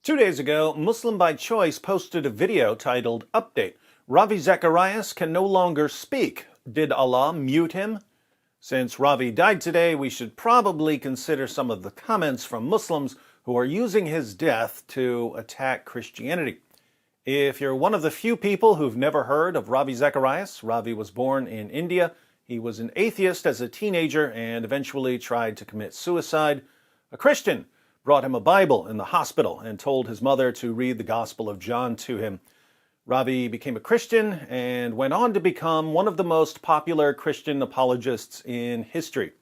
2 days ago, Muslim by Choice posted a video titled, Update. Ravi Zacharias can no longer speak. Did Allah mute him? Since Ravi died today, we should probably consider some of the comments from Muslims who are using his death to attack Christianity. If you're one of the few people who've never heard of Ravi Zacharias, Ravi was born in India. He was an atheist as a teenager and eventually tried to commit suicide. A Christian brought him a Bible in the hospital and told his mother to read the Gospel of John to him. Ravi became a Christian and went on to become one of the most popular Christian apologists in history.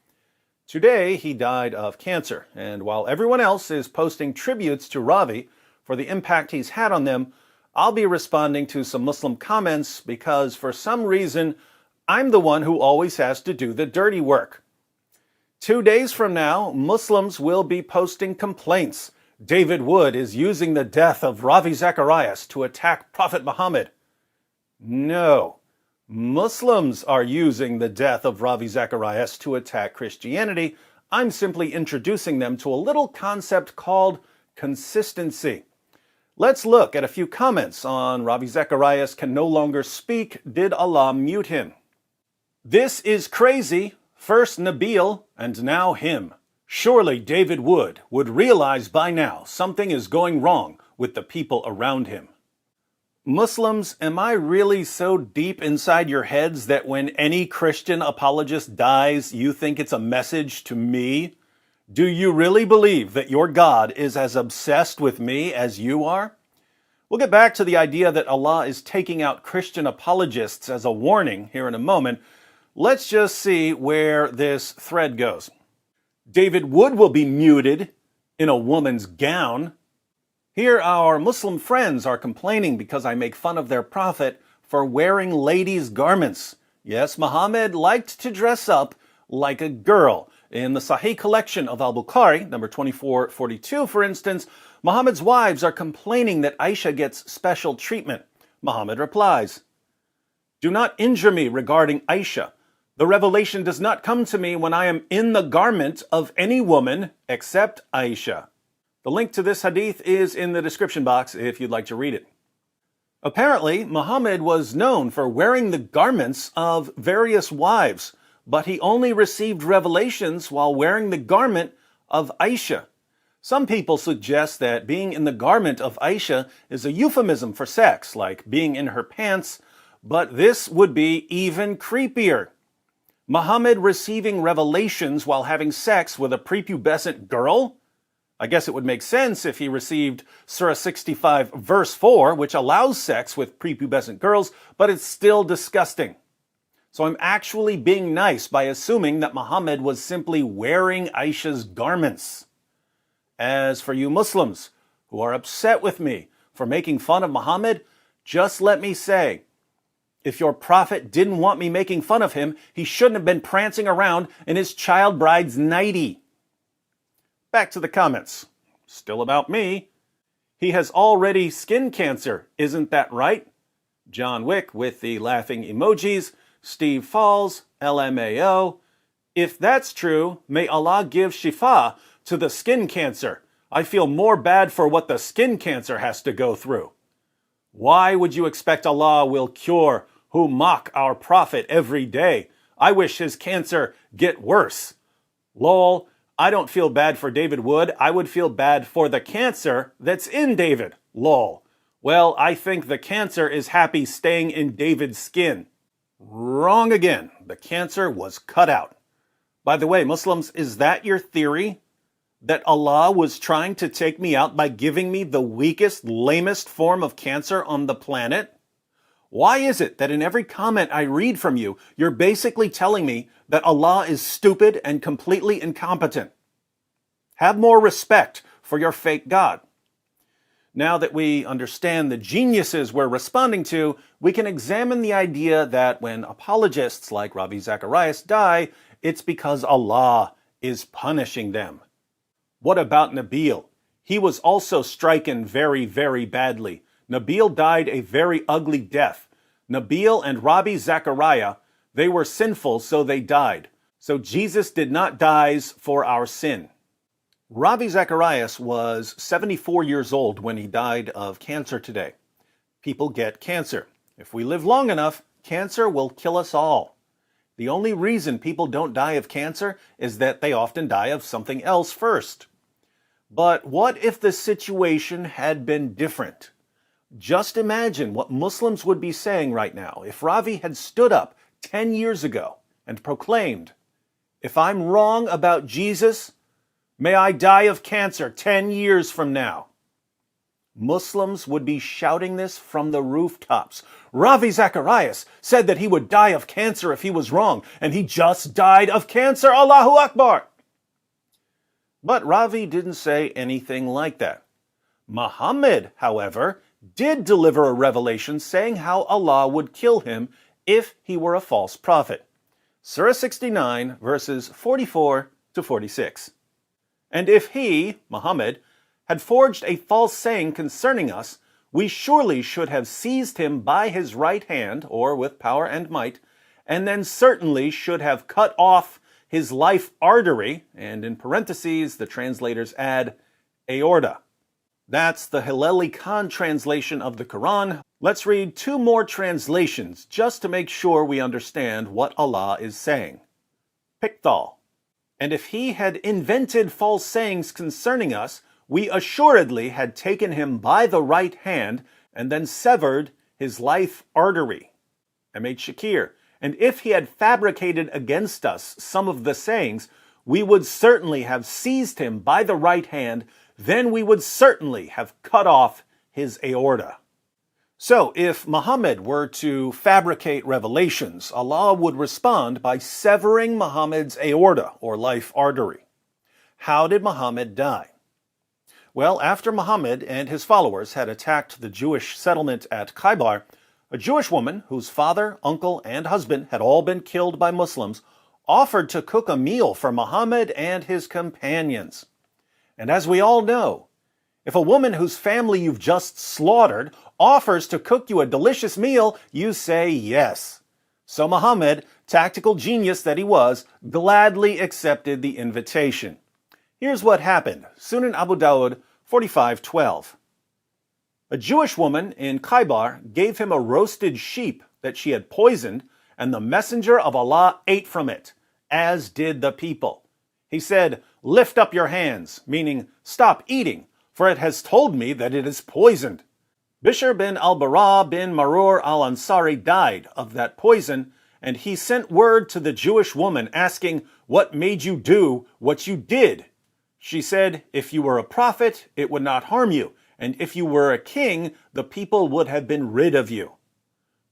Today, he died of cancer, and while everyone else is posting tributes to Ravi for the impact he's had on them, I'll be responding to some Muslim comments because for some reason, I'm the one who always has to do the dirty work. 2 days from now, Muslims will be posting complaints. David Wood is using the death of Ravi Zacharias to attack Prophet Muhammad. No, Muslims are using the death of Ravi Zacharias to attack Christianity. I'm simply introducing them to a little concept called consistency. Let's look at a few comments on Ravi Zacharias can no longer speak. Did Allah mute him? This is crazy. First Nabil, and now him. Surely David Wood would realize by now something is going wrong with the people around him. Muslims, am I really so deep inside your heads that when any Christian apologist dies, you think it's a message to me? Do you really believe that your God is as obsessed with me as you are? We'll get back to the idea that Allah is taking out Christian apologists as a warning here in a moment. Let's just see where this thread goes. David Wood will be muted in a woman's gown. Here our Muslim friends are complaining because I make fun of their prophet for wearing ladies' garments. Yes, Muhammad liked to dress up like a girl. In the Sahih collection of Al-Bukhari, number 2442, for instance, Muhammad's wives are complaining that Aisha gets special treatment. Muhammad replies, "Do not injure me regarding Aisha. The revelation does not come to me when I am in the garment of any woman except Aisha." The link to this hadith is in the description box if you'd like to read it. Apparently, Muhammad was known for wearing the garments of various wives, but he only received revelations while wearing the garment of Aisha. Some people suggest that being in the garment of Aisha is a euphemism for sex, like being in her pants, but this would be even creepier. Muhammad receiving revelations while having sex with a prepubescent girl? I guess it would make sense if he received Surah 65 verse 4, which allows sex with prepubescent girls, but it's still disgusting. So I'm actually being nice by assuming that Muhammad was simply wearing Aisha's garments. As for you Muslims who are upset with me for making fun of Muhammad, just let me say, if your prophet didn't want me making fun of him, he shouldn't have been prancing around in his child bride's nightie. Back to the comments. Still about me. He has already skin cancer, isn't that right? John Wick with the laughing emojis. Steve Falls, LMAO. If that's true, may Allah give shifa to the skin cancer. I feel more bad for what the skin cancer has to go through. Why would you expect Allah will cure who mock our prophet every day? I wish his cancer get worse. Lol, I don't feel bad for David Wood. I would feel bad for the cancer that's in David. Lol. Well, I think the cancer is happy staying in David's skin. Wrong again. The cancer was cut out. By the way, Muslims, is that your theory? That Allah was trying to take me out by giving me the weakest, lamest form of cancer on the planet? Why is it that in every comment I read from you, you're basically telling me that Allah is stupid and completely incompetent? Have more respect for your fake God. Now that we understand the geniuses we're responding to, we can examine the idea that when apologists like Ravi Zacharias die, it's because Allah is punishing them. What about Nabil? He was also stricken very, very badly. Nabil died a very ugly death. Nabil and Ravi Zacharias, they were sinful, so they died. So Jesus did not die for our sin. Ravi Zacharias was 74 years old when he died of cancer today. People get cancer. If we live long enough, cancer will kill us all. The only reason people don't die of cancer is that they often die of something else first. But what if the situation had been different? Just imagine what Muslims would be saying right now if Ravi had stood up 10 years ago and proclaimed, "If I'm wrong about Jesus, may I die of cancer 10 years from now." Muslims would be shouting this from the rooftops. Ravi Zacharias said that he would die of cancer if he was wrong, and he just died of cancer. Allahu Akbar! But Ravi didn't say anything like that. Muhammad, however, did deliver a revelation saying how Allah would kill him if he were a false prophet. Surah 69, verses 44 to 46. And if he, Muhammad, had forged a false saying concerning us, we surely should have seized him by his right hand, or with power and might, and then certainly should have cut off his life artery, and in parentheses the translators add, aorta. That's the Hilali Khan translation of the Quran. Let's read two more translations just to make sure we understand what Allah is saying. Pickthall. And if he had invented false sayings concerning us, we assuredly had taken him by the right hand and then severed his life artery. M.H. Shakir. And if he had fabricated against us some of the sayings, we would certainly have seized him by the right hand, then we would certainly have cut off his aorta. So, if Muhammad were to fabricate revelations, Allah would respond by severing Muhammad's aorta, or life artery. How did Muhammad die? Well, after Muhammad and his followers had attacked the Jewish settlement at Khaybar, a Jewish woman whose father, uncle, and husband had all been killed by Muslims offered to cook a meal for Muhammad and his companions. And as we all know, if a woman whose family you've just slaughtered offers to cook you a delicious meal, you say yes. So Muhammad, tactical genius that he was, gladly accepted the invitation. Here's what happened. Sunan Abu Dawud 45:12. A Jewish woman in Khaybar gave him a roasted sheep that she had poisoned, and the messenger of Allah ate from it, as did the people. He said, "Lift up your hands," meaning stop eating, for it has told me that it is poisoned. Bishr bin al-Bara bin Marur al-Ansari died of that poison, and he sent word to the Jewish woman asking, "What made you do what you did?" She said, "If you were a prophet, it would not harm you, and if you were a king, the people would have been rid of you."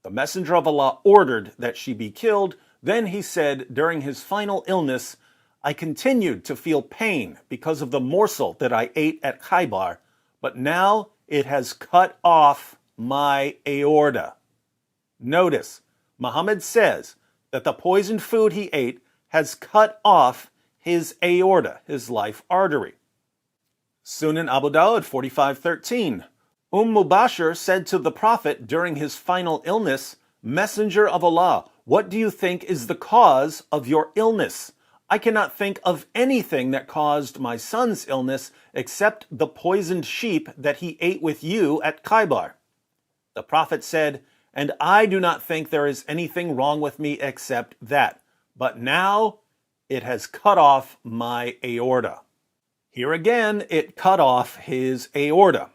The messenger of Allah ordered that she be killed. Then he said during his final illness, "I continued to feel pain because of the morsel that I ate at Khaybar, but now it has cut off my aorta." Notice, Muhammad says that the poisoned food he ate has cut off his aorta, his life artery. Sunan Abu Dawud 45:13. Mubashir said to the Prophet during his final illness, "Messenger of Allah, what do you think is the cause of your illness? I cannot think of anything that caused my son's illness except the poisoned sheep that he ate with you at Khaybar." The Prophet said, "And I do not think there is anything wrong with me except that. But now it has cut off my aorta." Here again, it cut off his aorta.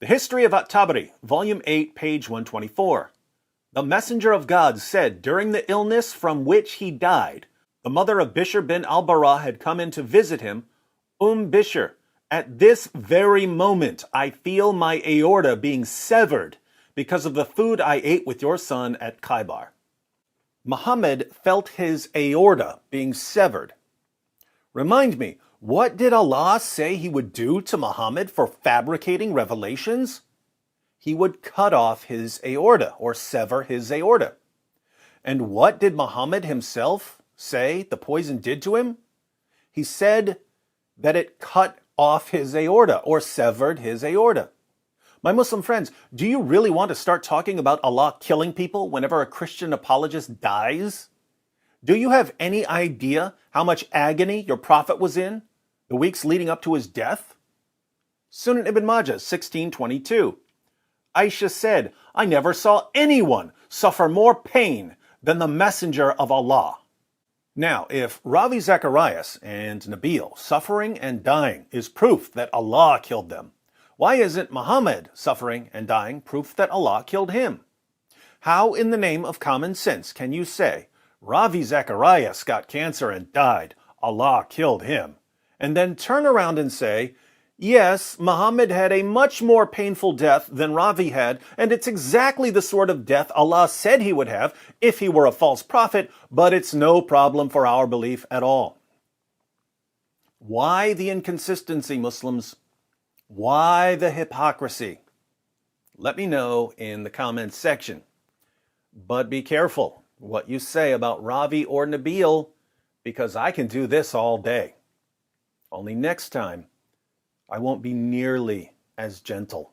The History of At-Tabari, Volume 8, page 124. The Messenger of God said during the illness from which he died, the mother of Bishr bin al-Bara had come in to visit him, Bishr, at this very moment I feel my aorta being severed because of the food I ate with your son at Khaybar. Muhammad felt his aorta being severed. Remind me, what did Allah say he would do to Muhammad for fabricating revelations? He would cut off his aorta, or sever his aorta. And what did Muhammad himself say the poison did to him? He said that it cut off his aorta, or severed his aorta. My Muslim friends, do you really want to start talking about Allah killing people whenever a Christian apologist dies? Do you have any idea how much agony your prophet was in? the weeks leading up to his death? Sunan ibn Majah 1622. Aisha said, I never saw anyone suffer more pain than the Messenger of Allah. Now, if Ravi, Zacharias, and Nabil suffering and dying is proof that Allah killed them, why isn't Muhammad suffering and dying proof that Allah killed him? How in the name of common sense can you say, Ravi Zacharias got cancer and died, Allah killed him, and then turn around and say, yes, Muhammad had a much more painful death than Ravi had, and it's exactly the sort of death Allah said he would have if he were a false prophet, but it's no problem for our belief at all. Why the inconsistency, Muslims? Why the hypocrisy? Let me know in the comments section. But be careful what you say about Ravi or Nabil, because I can do this all day. Only next time, I won't be nearly as gentle.